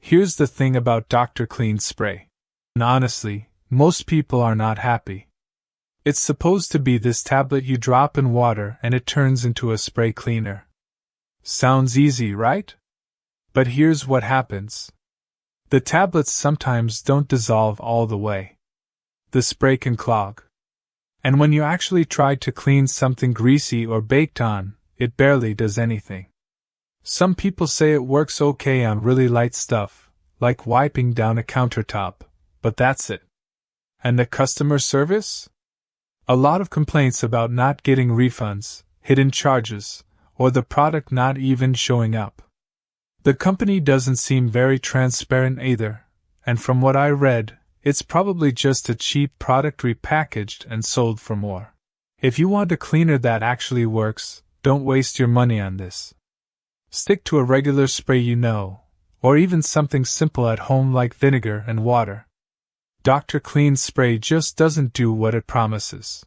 Here's the thing about Dr. Clean Spray. And honestly, most people are not happy. It's supposed to be this tablet you drop in water and it turns into a spray cleaner. Sounds easy, right? But here's what happens. The tablets sometimes don't dissolve all the way. The spray can clog. And when you actually try to clean something greasy or baked on, it barely does anything. Some people say it works okay on really light stuff, like wiping down a countertop, but that's it. And the customer service? A lot of complaints about not getting refunds, hidden charges, or the product not even showing up. The company doesn't seem very transparent either, and from what I read, it's probably just a cheap product repackaged and sold for more. If you want a cleaner that actually works, don't waste your money on this. Stick to a regular spray you know, or even something simple at home like vinegar and water. Dr. Clean Spray just doesn't do what it promises.